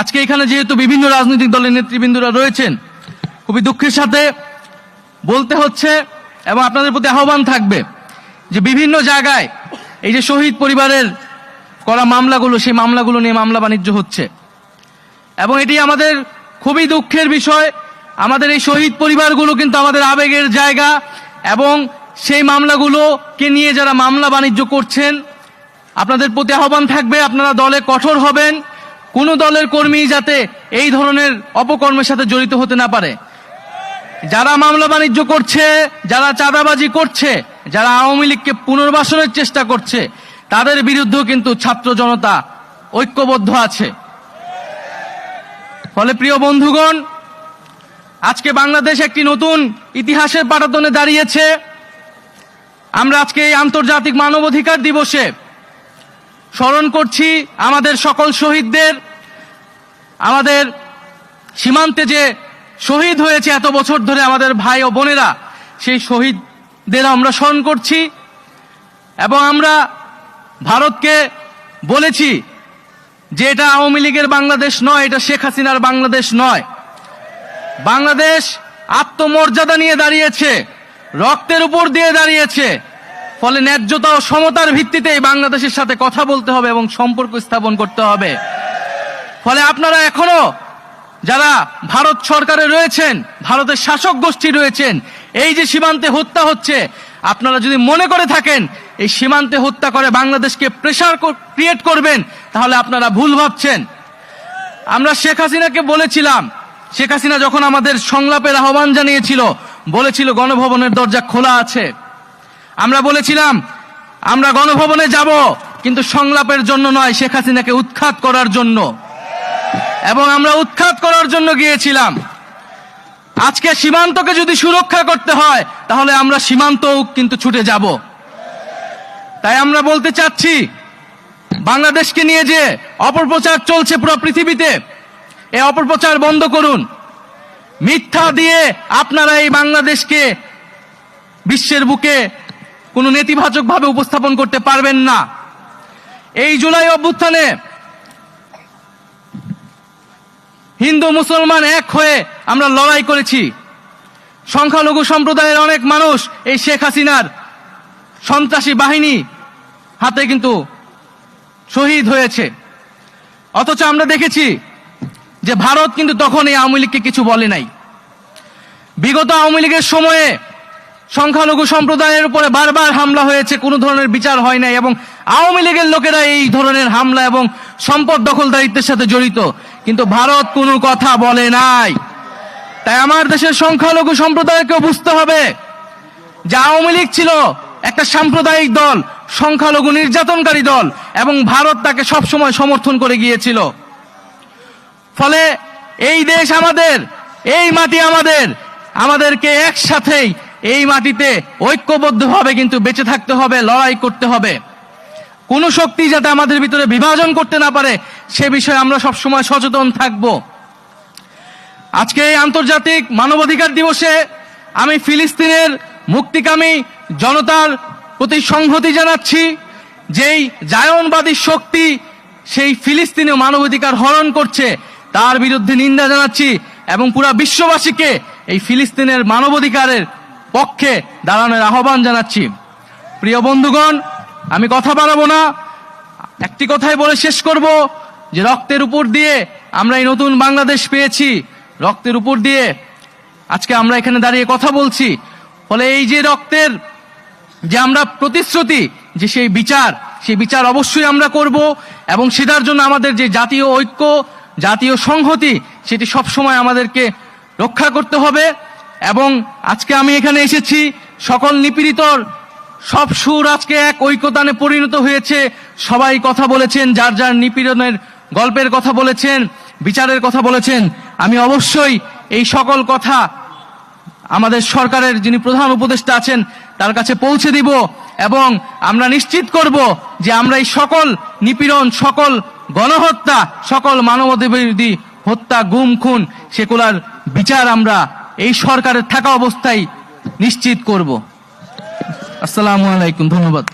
আজকে এখানে যেহেতু বিভিন্ন রাজনৈতিক দলের নেতৃবৃন্দরা রয়েছেন, খুবই দুঃখের সাথে বলতে হচ্ছে এবং আপনাদের প্রতি আহ্বান থাকবে যে বিভিন্ন জায়গায় এই যে শহীদ পরিবারের করা মামলাগুলো, সেই মামলাগুলো নিয়ে মামলা বাণিজ্য হচ্ছে এবং এটি আমাদের খুবই দুঃখের বিষয়। আমাদের এই শহীদ পরিবারগুলো কিন্তু আমাদের আবেগের জায়গা এবং সেই মামলাগুলোকে নিয়ে যারা মামলা বাণিজ্য করছেন, আপনাদের প্রতি আহ্বান থাকবে আপনারা দলে কঠোর হবেন। কোনো দলের কর্মী যাতে এই ধরনের অপকর্মের সাথে জড়িত হতে না পারে। যারা মামলা বাণিজ্য করছে, যারা চাঁদাবাজি করছে, যারা আওয়ামী লীগকে পুনর্বাসনের চেষ্টা করছে, তাদের বিরুদ্ধেও কিন্তু ছাত্র জনতা ঐক্যবদ্ধ আছে। ফলে প্রিয় বন্ধুগণ, আজকে বাংলাদেশ একটি নতুন ইতিহাসের পাটাতনে দাঁড়িয়েছে। আমরা আজকে এই আন্তর্জাতিক মানবাধিকার দিবসে স্মরণ করছি আমাদের সকল শহীদদের, আমাদের সীমান্তে যে শহীদ হয়েছে এত বছর ধরে আমাদের ভাই ও বোনেরা, সেই শহীদদের আমরা স্মরণ করছি এবং আমরা ভারতকে বলেছি যে এটা আওয়ামী লীগের বাংলাদেশ নয়, এটা শেখ হাসিনার বাংলাদেশ নয়। বাংলাদেশ আত্মমর্যাদা নিয়ে দাঁড়িয়েছে, রক্তের উপর দিয়ে দাঁড়িয়েছে। ফলে ন্যায্যতা ও সমতার ভিত্তিতে এই বাংলাদেশের সাথে কথা বলতে হবে এবং সম্পর্ক স্থাপন করতে হবে। ফলে আপনারা এখনো যারা ভারত সরকারে রয়েছেন, ভারতের শাসক গোষ্ঠী রয়েছেন, এই যে সীমান্তে হত্যা হচ্ছে, আপনারা যদি মনে করে থাকেন এই সীমান্তে হত্যা করে বাংলাদেশকে প্রেসার ক্রিয়েট করবেন, তাহলে আপনারা ভুল ভাবছেন। আমরা শেখ হাসিনাকে বলেছিলাম, শেখ হাসিনা যখন আমাদের সংলাপের আহ্বান জানিয়েছিল, বলেছিল গণভবনের দরজা খোলা আছে। আমরা বলেছিলাম আমরা গণভবনে যাব, কিন্তু সংলাপের জন্য নয়, শেখ হাসিনাকে উৎখাত করার জন্য। এবং আমরা উৎখাত করার জন্য গিয়েছিলাম। আজকে সীমান্তকে যদি সুরক্ষা করতে হয়, তাহলে আমরা সীমান্তও কিন্তু ছুটে যাব। তাই আমরা বলতে চাচ্ছি, বাংলাদেশকে নিয়ে যে অপপ্রচার চলছে পুরো পৃথিবীতে, এই অপপ্রচার বন্ধ করুন। মিথ্যা দিয়ে আপনারা এই বাংলাদেশকে বিশ্বের বুকে কোনো নেতিবাচকভাবে উপস্থাপন করতে পারবেন না। এই জুলাই অভ্যুত্থানে হিন্দু মুসলমান এক হয়ে আমরা লড়াই করেছি। সংখ্যালঘু সম্প্রদায়ের অনেক মানুষ এই শেখ হাসিনার সন্ত্রাসী বাহিনী হাতে কিন্তু শহীদ হয়েছে। অথচ আমরা দেখেছি যে ভারত কিন্তু তখন এই আওয়ামী লীগকে কিছু বলে নাই। বিগত আওয়ামী লীগের সময়ে সংখ্যালঘু সম্প্রদায়ের উপরে বারবার হামলা হয়েছে, কোনো ধরনের বিচার হয় নাই এবং আওয়ামী লীগের লোকেরা এই ধরনের হামলা এবং সম্পদ দখলদারিত্বের সাথে জড়িত, কিন্তু ভারত কোনো কথা বলে নাই। তাই আমার দেশের সংখ্যালঘু সম্প্রদায়কেও বুঝতে হবে যে আওয়ামী লীগ ছিল একটা সাম্প্রদায়িক দল, সংখ্যালঘু নির্যাতনকারী দল, এবং ভারত তাকে সবসময় সমর্থন করে গিয়েছিল। ফলে এই দেশ আমাদের, এই মাটি আমাদের, আমাদেরকে একসাথেই এই মাটিতে ঐক্যবদ্ধভাবে কিন্তু বেঁচে থাকতে হবে, লড়াই করতে হবে। কোনো শক্তি যাতে আমাদের ভিতরে বিভাজন করতে না পারে, সে বিষয়ে আমরা সবসময় সচেতন থাকব। আজকে এই আন্তর্জাতিক মানবাধিকার দিবসে আমি ফিলিস্তিনের মুক্তিকামী জনতার প্রতি সংহতি জানাচ্ছি। যেই জায়নবাদী শক্তি সেই ফিলিস্তিনে মানবাধিকার হরণ করছে, তার বিরুদ্ধে নিন্দা জানাচ্ছি এবং পুরা বিশ্ববাসীকে এই ফিলিস্তিনের মানবাধিকারের পক্ষে দাঁড়ানোর আহ্বান জানাচ্ছি। প্রিয় বন্ধুগণ, আমি কথা বাড়াবো না, একটি কথাই বলে শেষ করব যে রক্তের উপর দিয়ে আমরা এই নতুন বাংলাদেশ পেয়েছি, রক্তের উপর দিয়ে আজকে আমরা এখানে দাঁড়িয়ে কথা বলছি। ফলে এই যে রক্তের যে আমরা প্রতিশ্রুতি, যে সেই বিচার অবশ্যই আমরা করব এবং সেটার জন্য আমাদের যে জাতীয় ঐক্য, জাতীয় সংহতি, সেটি সবসময় আমাদেরকে রক্ষা করতে হবে। এবং আজকে আমি এখানে এসেছি, সকল নিপীড়িতর সব সুর আজকে এক ঐক্যতানে পরিণত হয়েছে। সবাই কথা বলেছেন, যার যার নিপীড়নের গল্পের কথা বলেছেন, বিচারের কথা বলেছেন। আমি অবশ্যই এই সকল কথা আমাদের সরকারের যিনি প্রধান উপদেষ্টা আছেন তার কাছে পৌঁছে দিব এবং আমরা নিশ্চিত করব যে আমরা এই সকল নিপীড়ন, সকল গণহত্যা, সকল মানবতাবিরোধী হত্যা, গুম, খুন, সেগুলার বিচার আমরা এই সরকারের থাকা অবস্থায় নিশ্চিত করব। আসসালামু আলাইকুম, ধন্যবাদ।